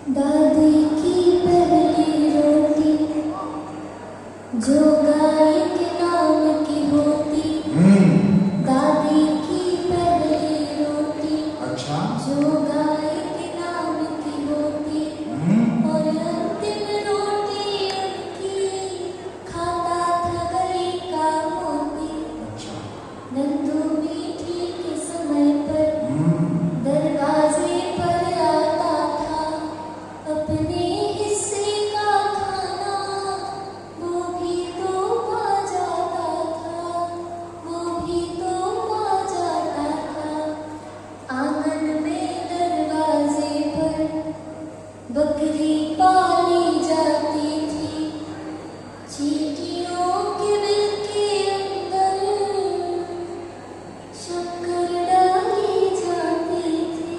[SPEAKER 4] दादी की पहली रोटी जो गाय के नाम की होती, दादी की पहली रोटी
[SPEAKER 2] अच्छा।
[SPEAKER 4] जो गाय के नाम की होती, और अंतिम रोटी उनकी खाता था गली का मोती।
[SPEAKER 2] अच्छा।
[SPEAKER 4] नंदू मीठी के समय पर दरवाजे पर आता था, अपने हिस्से का खाना वो भी तो पा जाता था, वो भी तो पा जाता था। आंगन में दरवाजे पर बकरी पाली जाती थी, चींटियों के बिल के अंदर शक्कर डाली जाती थी,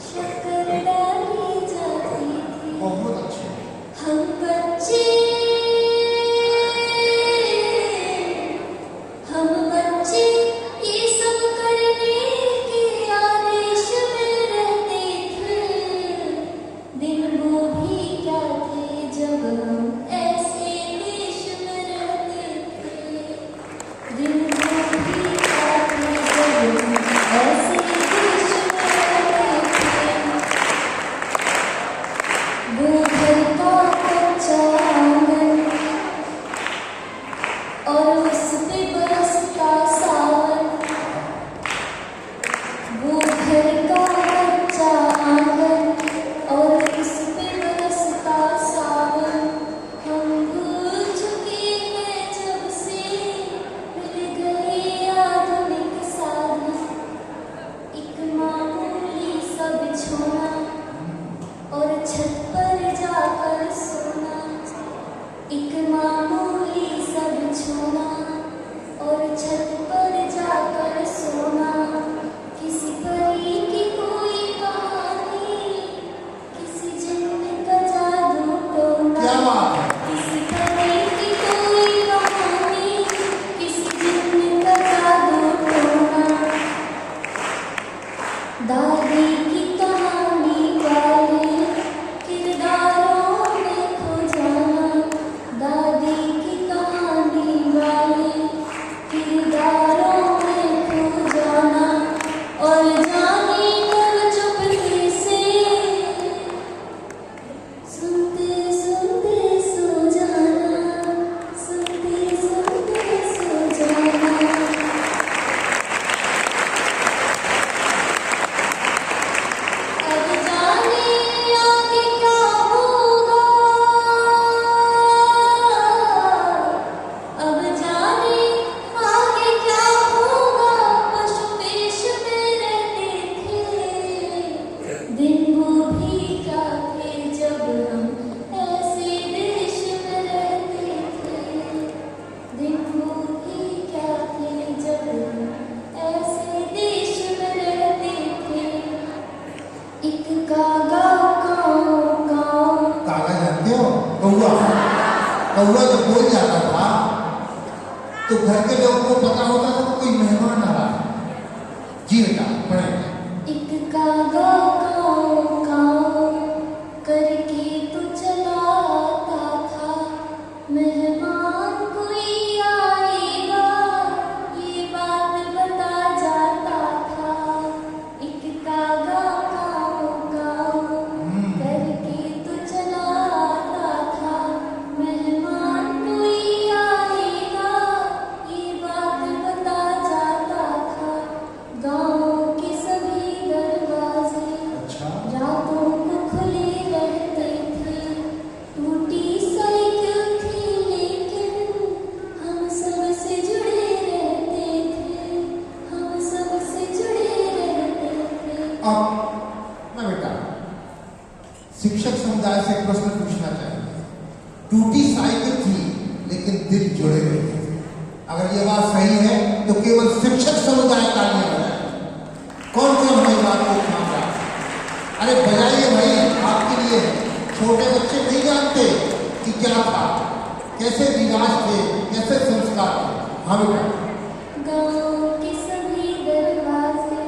[SPEAKER 4] शक्कर डाली जाती थी।
[SPEAKER 2] बहुत अच्छे।
[SPEAKER 4] हम बच्चे ये सब करने के आदेश में रहते थे। दिन वो भी क्या थे जब हम ऐसे देश में रहते थे। दिन वो भी क्या थे जब हम ऐसे देश में रहते थे। वो घर का कच्चा आंगन और उस पे बरसता सावन, वो घर का कच्चा आंगन और उस पे बरसता सावन। हम भूल चुके हैं जब से मिल गए आधुनिक साधन, एक मामूली सा बिछोना और छत पर जाकर सोना, एक मामूली सा बिछोना और छत पर जाकर सोना। किसी परी की कोई कहानी, किसी जिन्न का जादू टोना।
[SPEAKER 2] क्या बात है?
[SPEAKER 4] किसी परी की कोई कहानी, किसी जिन्न का जादू टोना। दादी की कहानी वाले किरदारों में खो जाना, दादी की कहानी वाले किरदारों में खो जाना। और जाने कब चुपके से सुनते सुनते सो जाना, सुनते सुनते सो जाना। अब जाने आगे क्या होगा, अब जाने आगे क्या होगा। पशु वेश में रहते थे, दिन वो भी क्या थे जब हम ऐसे देश में रहते थे। दिन वो भी क्या थे जब हम ऐसे देश में रहते थे। एक कागा काऊ काऊ,
[SPEAKER 2] कागा जानते हो? कौवा। कौवा जब बोल जाता था तो घर के लोगों को पता होता था कि कोई मेहमान आ रहा है। जी बेटा पढ़ेंगे।
[SPEAKER 4] एक कागा काऊ काऊ करके तो चला आता था, मेहमान कोई आएगा ये बात बता जाता था। एक कागा काऊ काऊ करके तो चला आता था, मेहमान कोई आएगा ये बात बता जाता था। गाँव के सभी दरवाजे
[SPEAKER 2] अच्छा।
[SPEAKER 4] रातों को खुले रहते थे। टूटी साइकिल थी लेकिन हम सब से जुड़े रहते थे, हम सब से जुड़े रहते थे।
[SPEAKER 2] अब मैं बेटा शिक्षक समुदाय से एक प्रश्न पूछना चाहेंगे। टूटी साइकिल थी लेकिन दिल जुड़े रहते थे। अगर ये बात सही है तो केवल शिक्षक समुदाय तालियां बजाए। कौन कौन हमारी बात को मान रहा है? अरे बजाइए भाई, आपके लिए छोटे बच्चे नहीं जानते कि क्या था, कैसे रिवाज थे, कैसे संस्कार थे। हाँ बेटा।
[SPEAKER 4] गाँव के सभी दरवाजे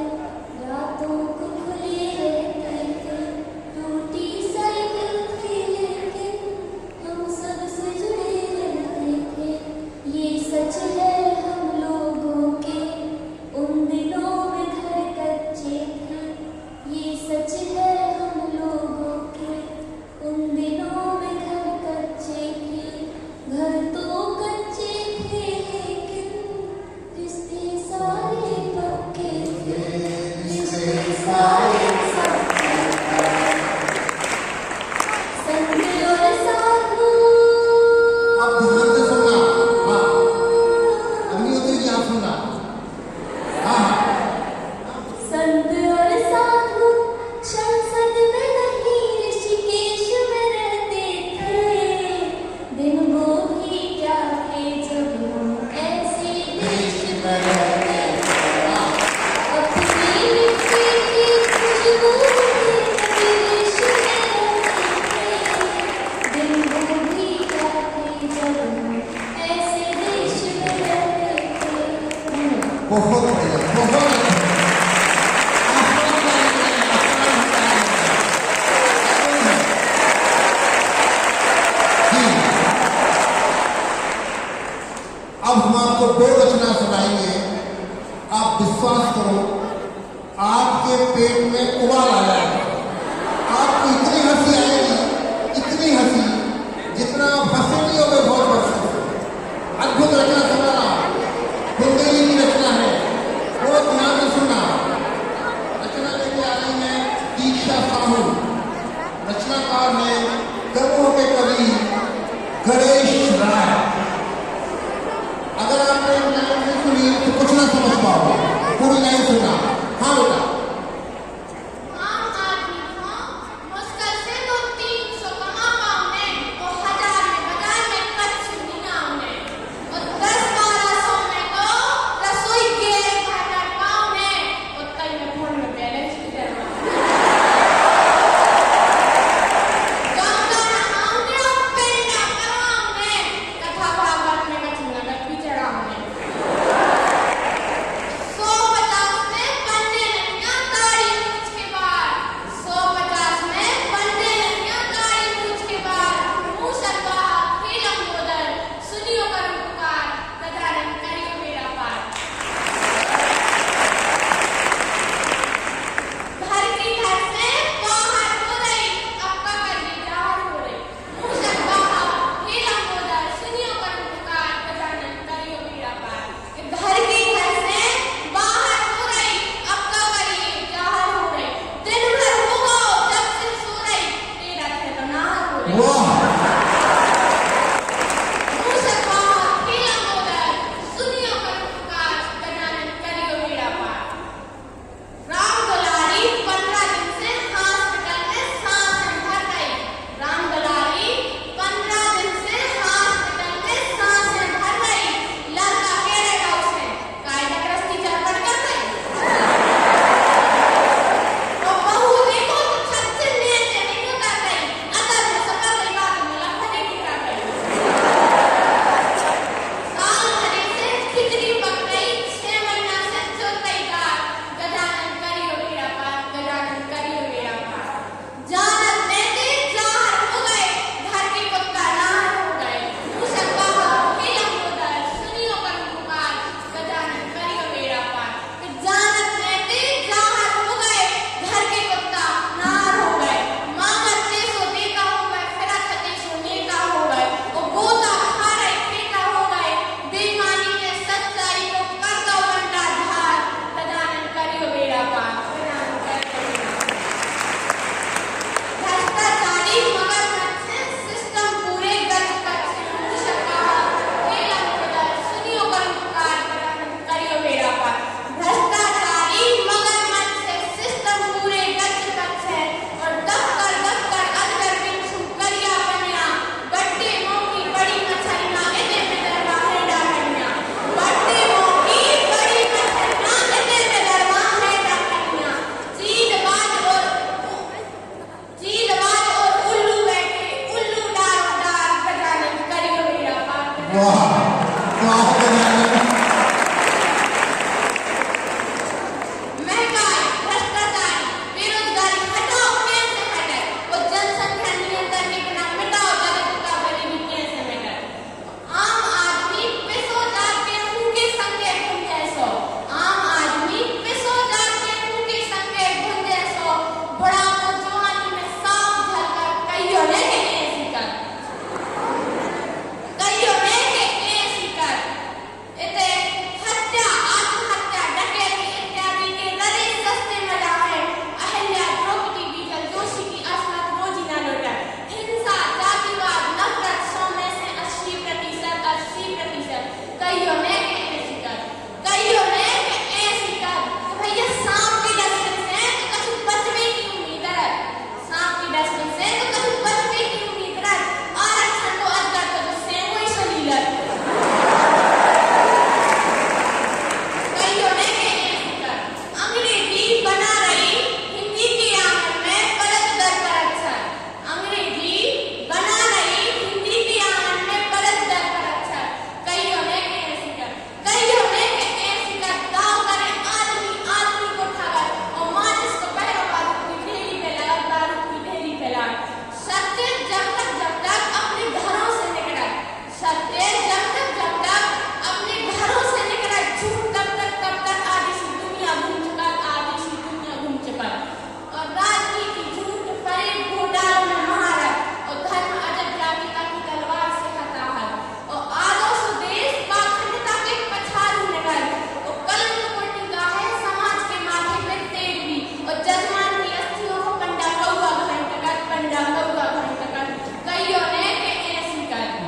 [SPEAKER 2] में उबाल आया है। आपको इतनी हंसी आएगी, इतनी हंसी, जितना आप हंसे नहीं होगे बहुत वर्षों से। अद्भुत रचना सुना, बुंदेली की रचना है, बहुत ध्यान से सुनना। रचना लेके आ रही है दीक्षा साहू। रचनाकार है दमोह के कवि गणेश राय। अगर आपने लाइन नहीं सुनी तो कुछ ना समझ पाओगे, पूरी लाइन सुनना। हाँ बेटा।
[SPEAKER 3] आम आदमी को मुश्किल से तो 300 कमा पाऊंगे, तो 1000 में बाजार में कच्छ निकालने, और 10-1200 में तो रसोई गैस भरना पाऊंगे, और कई में फोन में बैलेंस भी करवाऊंगे। गंगा नहाऊंगे और पेंडा करवाऊंगे, कथा भागवत में कच्छ नगद भी चढ़ाऊंगे। 150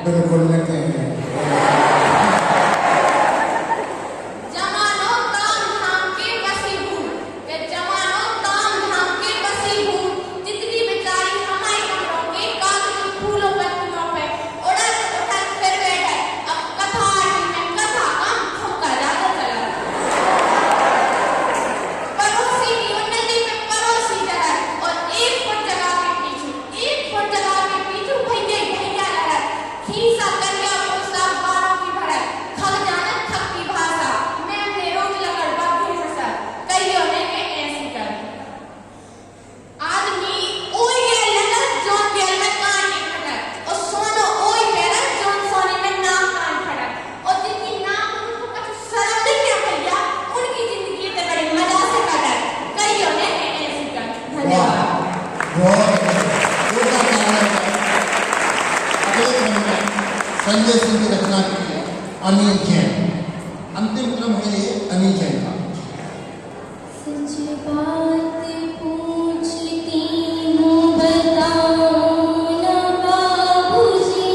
[SPEAKER 2] बिल्कुल लेते हैं।
[SPEAKER 3] जमानो ताम झाम के बसी हूँ, ये जमानो ताम झाम के बसी हूँ, जितनी बेचारी हमारे कमरों के कागजी फूलों पर फूलों पे उड़न उठन फिर बैठे, अब कथा आरती में कथा कम ठुमका ज्यादा चला। पड़ोसी की उन्नति में पड़ोसी चढ़ा और 1 फुट जगह के पीछू भैया भैया लड़ा, खीसा करिया पोसा बारों की भरत, खग जानत खग की भाषा, मैं ने रोज लगड़ बाधी हंसा, कहियो ने के ऐसी कर। आदमी ओई गेल लगल जोन गेल में कान नहीं फटक, और सोनो ओई बेरल जोन सोने में नाम कान फटक, और जिनकी नाम उनको कुछ शर्म नहीं है भैया, उनकी जिंदगी तो बड़े मजा से कटक, कहियो ने के ऐसी कर। धन्यवाद।
[SPEAKER 2] अगले क्रम में संजय सिंह की रचना की है अनिल जैन। अंतिम क्रम है ये अनिल जैन का।
[SPEAKER 4] सच बात पूछती हूँ बताओ न बाबूजी,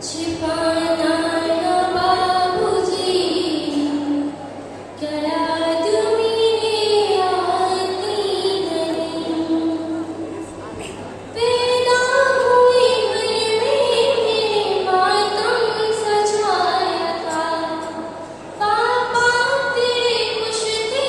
[SPEAKER 4] छिपाना न बाबूजी, क्या याद मेरे आती नहीं। पैदा हुई घर में मेरे मातम सजाया था, पापा तेरे खुश थे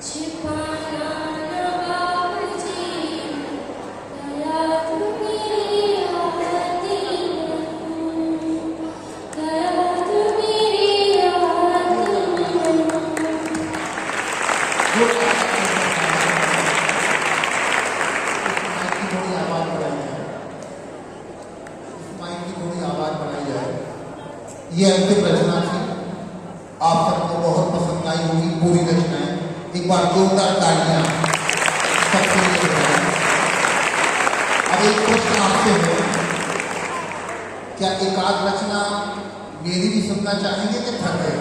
[SPEAKER 4] छिपाना नवाब जी, दया तुम्हारी आती नहीं, दया तुम्हारी आती नहीं।
[SPEAKER 2] थोड़ी आवाज बढ़ाई जाए, माइक की थोड़ी आवाज बढ़ाई जाए। ये अंतिम रचना थी, आप सबको बहुत पसंद आई होगी पूरी रचनाएं। एक बार जोरदार तालियां सबके लिए बजाएं। अब एक प्रश्न आपसे है, क्या एक आध रचना मेरी भी सुनना चाहेंगे कि थक गए?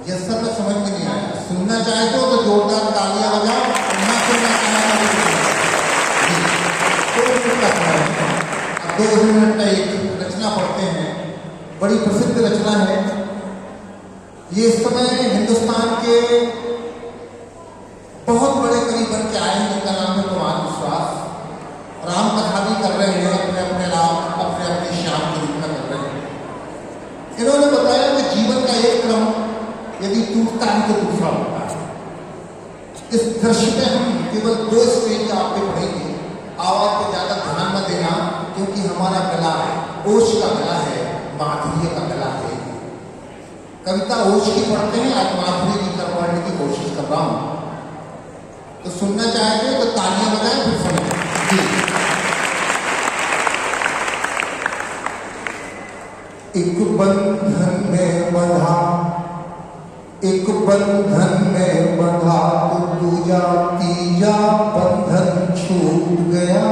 [SPEAKER 2] यह सब में समझ में नहीं आया। सुनना चाहे तो जोरदार तालियां बजाओ, और ना सुनना चाहे तो अब 2 मिनट में एक रचना पढ़ते हैं, बड़ी प्रसिद्ध रचना है। ये इस समय हिंदुस्तान के बहुत बड़े कवि बन के आए हैं, जिनका नाम है कुमार विश्वास। राम कथा भी कर रहे हैं, अपने अपने राम अपने अपने श्याम के रूप में कर रहे हैं। इन्होंने बताया कि जीवन का एक क्रम यदि टूटता है तो दूसरा होता है। इस दृश्य में हम केवल 2 स्टेज आपके पढ़ेंगे। आवाज पे ज्यादा ध्यान न देना, क्योंकि हमारा गला ओश का गला है, माधुर्य का गला है। कविता ओश की पढ़ते हैं, आज माधुर्य की पढ़ने की कोशिश कर रहा हूं। तो सुनना चाहेंगे तो तालियां बजाएं, फिर सुनें जी। एक बंधन में बंधा, एक बंधन में बंधा तो दूजा तीजा बंधन छूट गया।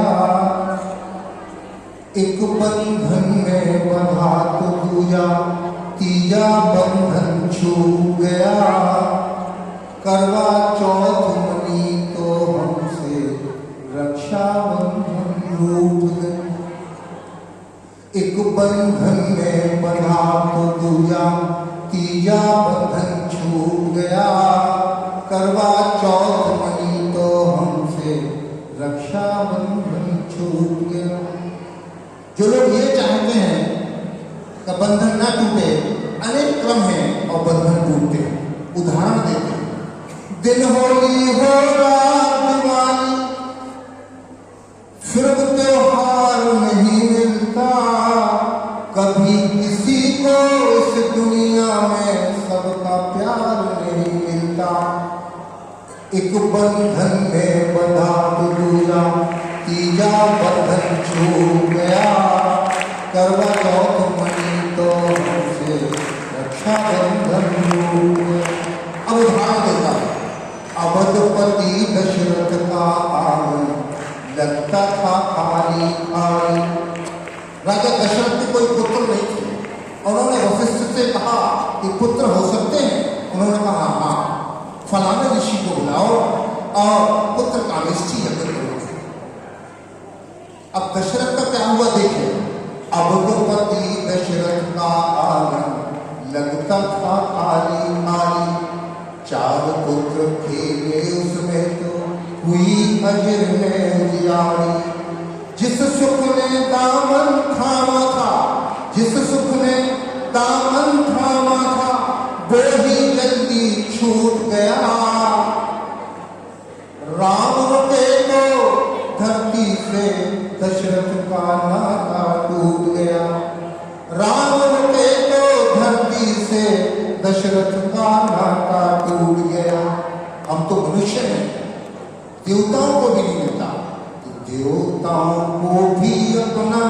[SPEAKER 2] एक बंधन में बंधा तो दूजा तीजा बंधन छूट गया। करवा चौथ मनी तो हमसे रक्षा बंधन रूठ गया। एक बंधन में बंधा तो दूजा तीजा बंधन छूट गया। करवा चौथ मनी तो हमसे रक्षा बंधन छूट गया। जो लोग ये चाहते हैं कि बंधन ना टूटे, अनेक क्रम हैं और बंधन टूटते हैं। उदाहरण देते हैं, दिन होली हो रात दिवाली, फिर त्योहार नहीं मिलता। कभी किसी को इस दुनिया में सबका प्यार नहीं मिलता। एक बंधन में बंधा तो दूजा तीजा बंधन छूट गया। करवा चौथ मनी तो हमसे रक्षा बंधन छूट गया। अब उदाहरण देता है, अवधपति दशरथ का आंगन लगता था खाली खाली। राजा दशरथ के कोई पुत्र नहीं थे। उन्होंने वशिष्ठ से कहा कि पुत्र हो सकते हैं? उन्होंने कहा हाँ, फलाने ऋषि को बुलाओ और पुत्र का निश्चय यज्ञ करो। अब दशरथ का क्या हुआ देखिए। अवधपति दशरथ का आंगन लगता था खाली खाली। 4 पुत्र खेले उसमें तो हुई अजर में उजियारी। जिस सुख ने दामन थामा था, जिस सुख ने दामन थामा था, वो ही जल्दी छूट गया। राम रुके तो धरती से दशरथ का नाता टूट गया। राम रुके तो धरती से दशरथ का नाता टूट गया। हम तो मनुष्य हैं, देवताओं को भी नहीं मिलता। देवताओं को भी अपना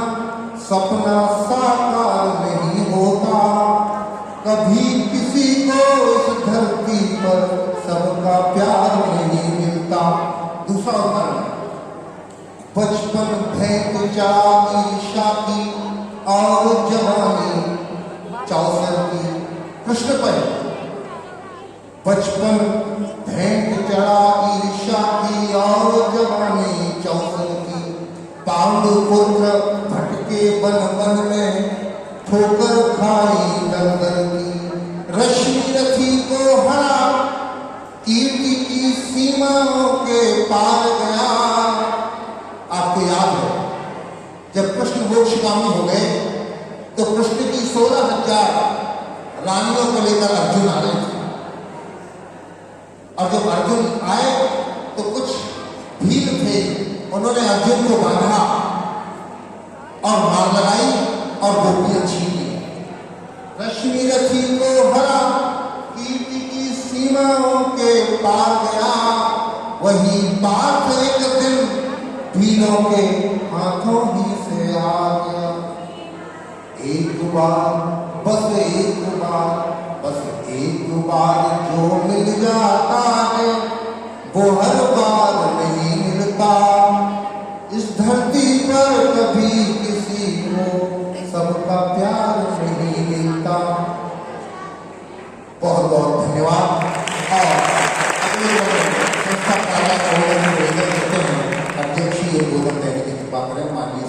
[SPEAKER 2] सपना साकार नहीं होता। कभी किसी को इस धरती पर सबका प्यार नहीं मिलता। दूसरा उदाहरण, बचपन भेंट चढ़ा ईर्ष्या की और जवानी चौसर की। कृष्ण पर बचपन भेंट चढ़ा ईर्ष्या की और जवानी चौसर की। पांडु पुत्र भटके बन बन में ठोकर खाई दलदल की। रश्मि रथी को हरा कीर्ति की सीमाओं के पार गया। आपको याद है जब कृष्ण मोक्षगामी हो गए तो कृष्ण की 16,000 रानियों को लेकर अर्जुन आ रहे थे। अर्जुन को बांधा और मार लगाई और गोपियां छीन ली। रश्मि रथी को हरा, कीर्ति की सीमाओं के पार गया। वही पार्थ एक दिन तीनों के हाथों ही से आ गया। एक बार, बस एक बार, बस एक बार जो मिल जाता है वो हर बार नहीं मिलता। इस धरती पर कभी किसी को सबका प्यार नहीं मिलता। बहुत बहुत धन्यवाद। और अगले संस्था अध्यक्षीय बोधन देने की कृपा करें माननीय